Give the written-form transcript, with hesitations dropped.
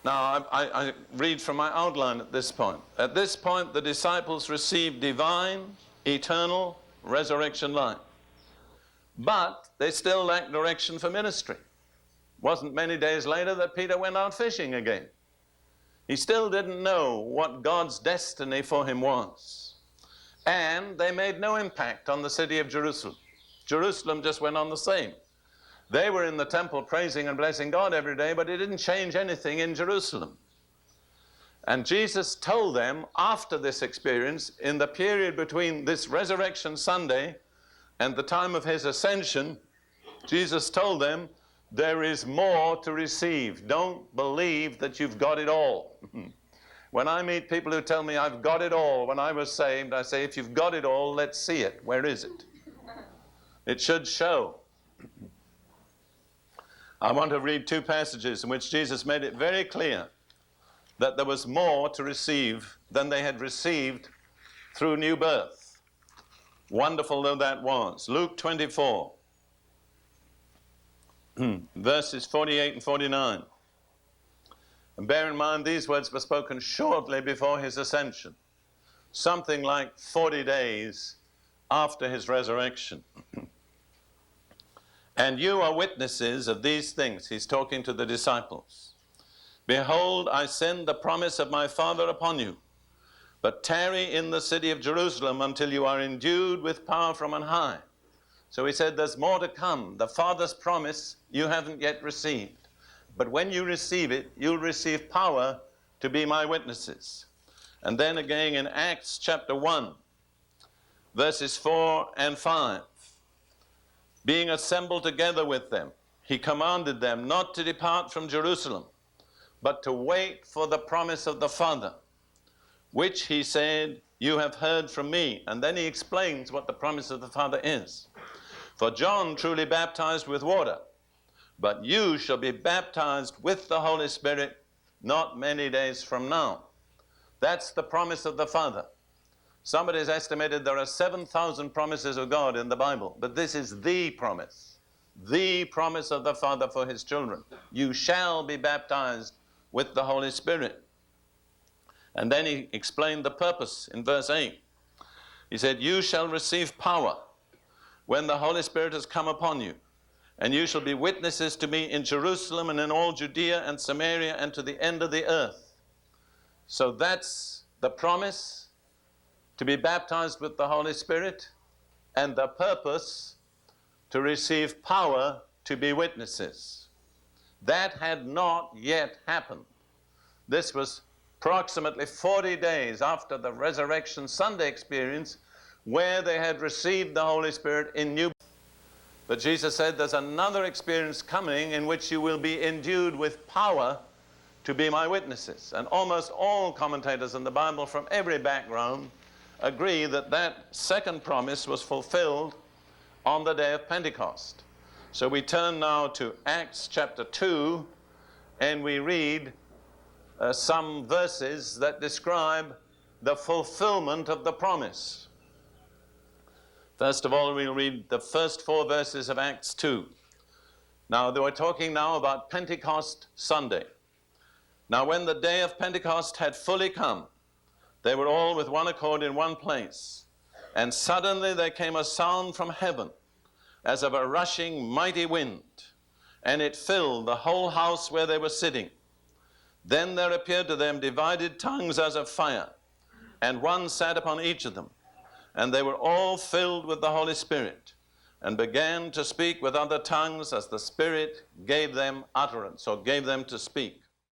Now, I read from my outline at this point. At this point, the disciples received divine, eternal resurrection life. But they still lacked direction for ministry. Wasn't many days later that Peter went out fishing again. He still didn't know what God's destiny for him was. And they made no impact on the city of Jerusalem. Jerusalem just went on the same. They were in the temple praising and blessing God every day, but it didn't change anything in Jerusalem. And Jesus told them after this experience, in the period between this Resurrection Sunday and the time of his ascension, Jesus told them, there is more to receive. Don't believe that you've got it all. When I meet people who tell me I've got it all when I was saved, I say, if you've got it all, let's see it. Where is it? It should show. I want to read two passages in which Jesus made it very clear that there was more to receive than they had received through new birth. Wonderful though that was. Luke 24, verses 48 and 49. And bear in mind, these words were spoken shortly before his ascension, something like 40 days after his resurrection. And you are witnesses of these things. He's talking to the disciples. Behold, I send the promise of my Father upon you, but tarry in the city of Jerusalem until you are endued with power from on high. So he said there's more to come. The Father's promise you haven't yet received. But when you receive it, you'll receive power to be my witnesses. And then again in Acts chapter 1, verses 4 and 5. Being assembled together with them, he commanded them not to depart from Jerusalem, but to wait for the promise of the Father, which he said, you have heard from me. And then he explains what the promise of the Father is. For John truly baptized with water, but you shall be baptized with the Holy Spirit not many days from now. That's the promise of the Father. Somebody has estimated there are 7,000 promises of God in the Bible, but this is the promise of the Father for his children. You shall be baptized with the Holy Spirit. And then he explained the purpose in verse 8. He said, you shall receive power when the Holy Spirit has come upon you, and you shall be witnesses to me in Jerusalem and in all Judea and Samaria and to the end of the earth. So that's the promise, to be baptized with the Holy Spirit, and the purpose to receive power to be witnesses. That had not yet happened. This was approximately 40 days after the Resurrection Sunday experience, where they had received the Holy Spirit in new. But Jesus said there's another experience coming in which you will be endued with power to be my witnesses. And almost all commentators in the Bible from every background agree that that second promise was fulfilled on the day of Pentecost. So we turn now to Acts chapter 2, and we read some verses that describe the fulfillment of the promise. First of all, we'll read the first 4 verses of Acts 2. Now, we're talking now about Pentecost Sunday. Now, when the day of Pentecost had fully come, they were all with one accord in one place. And suddenly there came a sound from heaven, as of a rushing mighty wind, and it filled the whole house where they were sitting. Then there appeared to them divided tongues as of fire, and one sat upon each of them. And they were all filled with the Holy Spirit, and began to speak with other tongues as the Spirit gave them utterance, or gave them to speak.